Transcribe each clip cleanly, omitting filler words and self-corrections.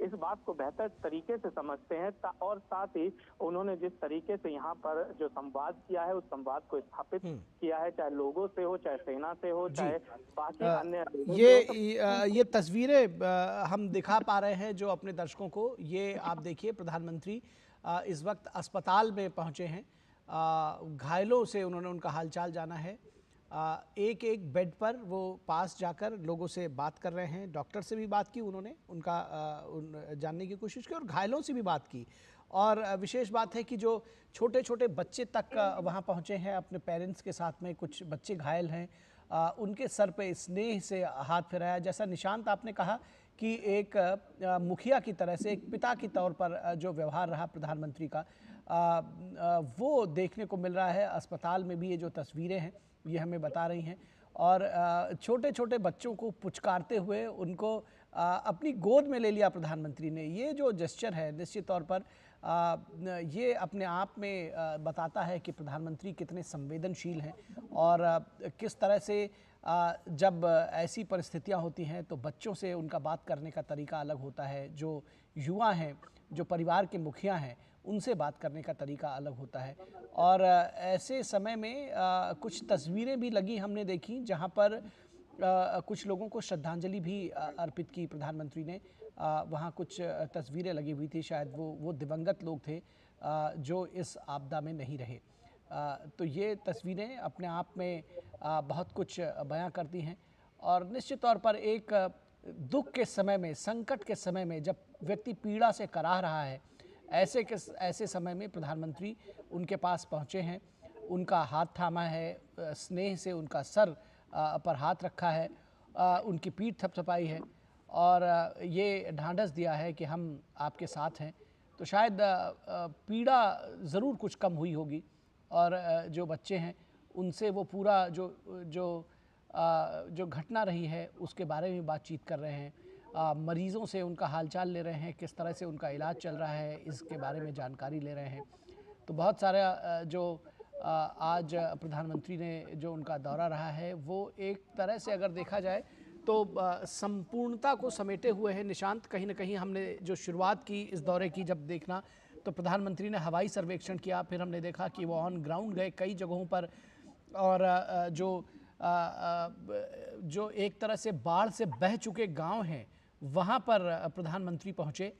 इस बात को बेहतर तरीके से समझते हैं। और साथ ही उन्होंने जिस तरीके से यहाँ पर जो संवाद किया है, उस संवाद को स्थापित किया है, चाहे लोगों से हो, चाहे सेना से हो, चाहे बाकी अन्य ये तस्वीरें हम दिखा पा रहे हैं जो अपने दर्शकों को। ये आप देखिए, प्रधानमंत्री इस वक्त अस्पताल में पहुंचे हैं। घायलों से उन्होंने उनका हालचाल जाना है। एक एक बेड पर वो पास जाकर लोगों से बात कर रहे हैं। डॉक्टर से भी बात की उन्होंने, उनका जानने की कोशिश की और घायलों से भी बात की। और विशेष बात है कि जो छोटे छोटे बच्चे तक वहाँ पहुँचे हैं अपने पेरेंट्स के साथ में, कुछ बच्चे घायल हैं, उनके सर पे स्नेह से हाथ फिराया। जैसा निशांत आपने कहा कि एक मुखिया की तरह से, एक पिता के तौर पर जो व्यवहार रहा प्रधानमंत्री का, वो देखने को मिल रहा है। अस्पताल में भी ये जो तस्वीरें हैं ये हमें बता रही हैं। और छोटे छोटे बच्चों को पुचकारते हुए उनको अपनी गोद में ले लिया प्रधानमंत्री ने। ये जो जेस्चर है निश्चित तौर पर ये अपने आप में बताता है कि प्रधानमंत्री कितने संवेदनशील हैं और किस तरह से जब ऐसी परिस्थितियां होती हैं तो बच्चों से उनका बात करने का तरीका अलग होता है। जो युवा हैं, जो परिवार के मुखिया हैं, उनसे बात करने का तरीका अलग होता है। और ऐसे समय में कुछ तस्वीरें भी लगी, हमने देखी, जहां पर कुछ लोगों को श्रद्धांजलि भी अर्पित की प्रधानमंत्री ने। वहाँ कुछ तस्वीरें लगी हुई थी, शायद वो दिवंगत लोग थे जो इस आपदा में नहीं रहे। तो ये तस्वीरें अपने आप में बहुत कुछ बयां करती हैं। और निश्चित तौर पर एक दुख के समय में, संकट के समय में, जब व्यक्ति पीड़ा से कराह रहा है, ऐसे समय में प्रधानमंत्री उनके पास पहुँचे हैं, उनका हाथ थामा है, स्नेह से उनका सर पर हाथ रखा है, उनकी पीठ थपथपाई है और ये ढांढस दिया है कि हम आपके साथ हैं। तो शायद पीड़ा ज़रूर कुछ कम हुई होगी और जो बच्चे हैं उनसे वो पूरा जो घटना रही है उसके बारे में बातचीत कर रहे हैं। मरीज़ों से उनका हालचाल ले रहे हैं, किस तरह से उनका इलाज चल रहा है इसके बारे में जानकारी ले रहे हैं। तो बहुत सारा जो आज प्रधानमंत्री ने जो उनका दौरा रहा है वो एक तरह से अगर देखा जाए तो संपूर्णता को समेटे हुए है। निशांत, कहीं ना कहीं हमने जो शुरुआत की इस दौरे की, जब देखना तो प्रधानमंत्री ने हवाई सर्वेक्षण किया, फिर हमने देखा कि वो ऑन ग्राउंड गए कई जगहों पर और जो एक तरह से बाढ़ से बह चुके गांव हैं वहां पर प्रधानमंत्री पहुंचे।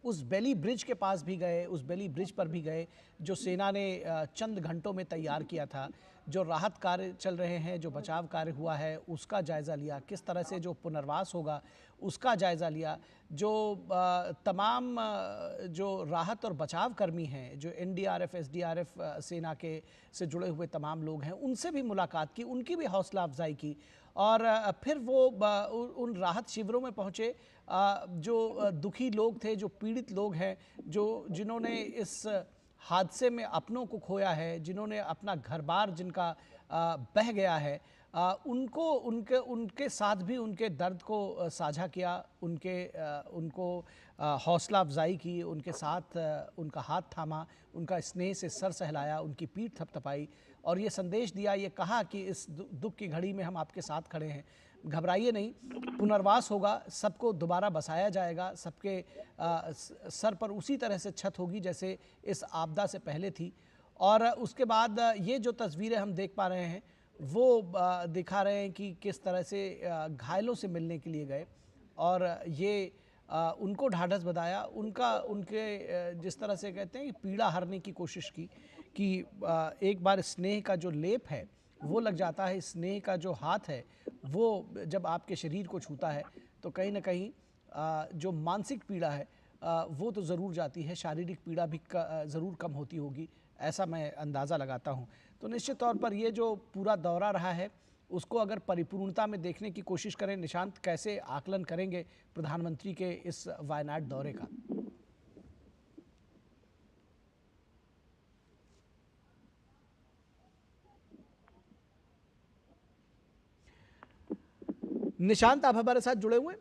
उस बेली ब्रिज के पास भी गए, उस बेली ब्रिज पर भी गए जो सेना ने चंद घंटों में तैयार किया था। जो राहत कार्य चल रहे हैं, जो बचाव कार्य हुआ है उसका जायज़ा लिया, किस तरह से जो पुनर्वास होगा उसका जायज़ा लिया। जो तमाम जो राहत और बचाव कर्मी हैं, जो एनडीआरएफ, एसडीआरएफ सेना के से जुड़े हुए तमाम लोग हैं, उनसे भी मुलाकात की, उनकी भी हौसला अफजाई की। और फिर वो उन राहत शिविरों में पहुँचे जो दुखी लोग थे, जो पीड़ित लोग हैं, जिन्होंने इस हादसे में अपनों को खोया है, जिन्होंने अपना घर बार जिनका बह गया है, उनके साथ भी उनके दर्द को साझा किया, उनको हौसला अफजाई की, उनके साथ उनका हाथ थामा, उनका स्नेह से सर सहलाया, उनकी पीठ थपथपाई और ये संदेश दिया, ये कहा कि इस दुख की घड़ी में हम आपके साथ खड़े हैं, घबराइए नहीं, पुनर्वास होगा, सबको दोबारा बसाया जाएगा, सबके सर पर उसी तरह से छत होगी जैसे इस आपदा से पहले थी। और उसके बाद ये जो तस्वीरें हम देख पा रहे हैं वो दिखा रहे हैं कि किस तरह से घायलों से मिलने के लिए गए और ये उनको ढाढ़स बंधाया, उनके जिस तरह से कहते हैं कि पीड़ा हरने की कोशिश की कि एक बार स्नेह का जो लेप है वो लग जाता है, स्नेह का जो हाथ है वो जब आपके शरीर को छूता है तो कहीं ना कहीं जो मानसिक पीड़ा है वो तो ज़रूर जाती है, शारीरिक पीड़ा भी ज़रूर कम होती होगी, ऐसा मैं अंदाज़ा लगाता हूँ। तो निश्चित तौर पर ये जो पूरा दौरा रहा है उसको अगर परिपूर्णता में देखने की कोशिश करें, निशांत, कैसे आकलन करेंगे प्रधानमंत्री के इस वायनाड दौरे का? निशांत, आप हमारे साथ जुड़े हुए?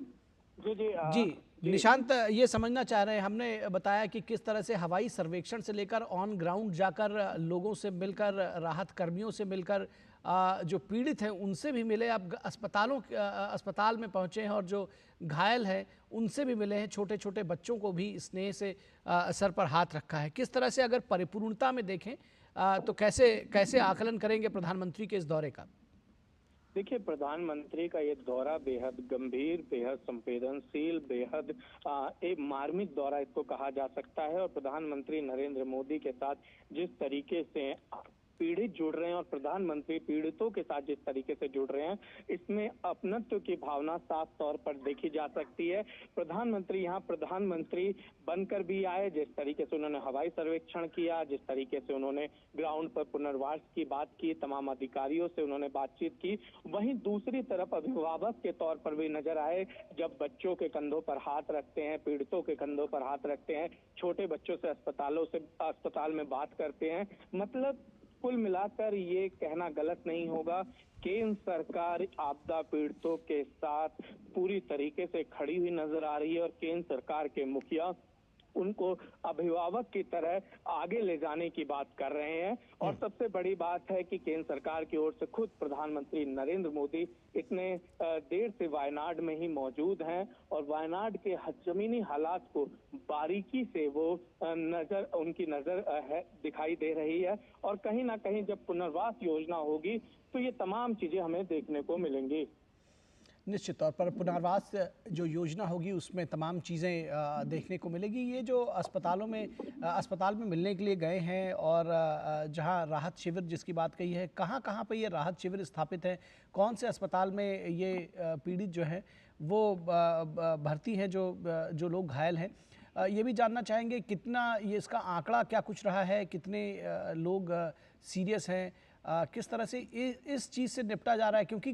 जी निशांत, ये समझना चाह रहे हैं, हमने बताया कि किस तरह से हवाई सर्वेक्षण से लेकर ऑन ग्राउंड जाकर लोगों से मिलकर, राहत कर्मियों से मिलकर जो पीड़ित हैं उनसे भी मिले, आप अस्पताल में पहुँचे हैं और जो घायल हैं उनसे भी मिले हैं, छोटे छोटे बच्चों को भी स्नेह से सर पर हाथ रखा है। किस तरह से अगर परिपूर्णता में देखें तो कैसे कैसे आकलन करेंगे प्रधानमंत्री के इस दौरे का? देखिए, प्रधानमंत्री का ये दौरा बेहद गंभीर, बेहद संवेदनशील, बेहद एक मार्मिक दौरा इसको कहा जा सकता है। और प्रधानमंत्री नरेंद्र मोदी के साथ जिस तरीके से पीड़ित जुड़ रहे हैं और प्रधानमंत्री पीड़ितों के साथ जिस तरीके से जुड़ रहे हैं, इसमें अपनत्व की भावना साफ तौर पर देखी जा सकती है। प्रधानमंत्री यहाँ प्रधानमंत्री बनकर भी आए, जिस तरीके से उन्होंने हवाई सर्वेक्षण किया, जिस तरीके से उन्होंने ग्राउंड पर पुनर्वास की बात की, तमाम अधिकारियों से उन्होंने बातचीत की, वहीं दूसरी तरफ अभिभावक के तौर पर भी नजर आए, जब बच्चों के कंधों पर हाथ रखते हैं, पीड़ितों के कंधों पर हाथ रखते हैं, छोटे बच्चों से अस्पताल में बात करते हैं। मतलब कुल मिलाकर ये कहना गलत नहीं होगा, केंद्र सरकार आपदा पीड़ितों के साथ पूरी तरीके से खड़ी हुई नजर आ रही है और केंद्र सरकार के मुखिया उनको अभिभावक की तरह आगे ले जाने की बात कर रहे हैं। और सबसे बड़ी बात है कि केंद्र सरकार की ओर से खुद प्रधानमंत्री नरेंद्र मोदी इतने देर से वायनाड में ही मौजूद हैं और वायनाड के जमीनी हालात को बारीकी से वो उनकी नजर दिखाई दे रही है। और कहीं ना कहीं जब पुनर्वास योजना होगी तो ये तमाम चीजें हमें देखने को मिलेंगी। निश्चित तौर पर पुनर्वास जो योजना होगी उसमें तमाम चीज़ें देखने को मिलेगी। ये जो अस्पताल में मिलने के लिए गए हैं और जहां राहत शिविर जिसकी बात कही है, कहां कहां पे ये राहत शिविर स्थापित है, कौन से अस्पताल में ये पीड़ित जो हैं वो भर्ती हैं, जो लोग घायल हैं, ये भी जानना चाहेंगे कितना ये इसका आंकड़ा क्या कुछ रहा है, कितने लोग सीरियस हैं, किस तरह से इस चीज़ से निपटा जा रहा है, क्योंकि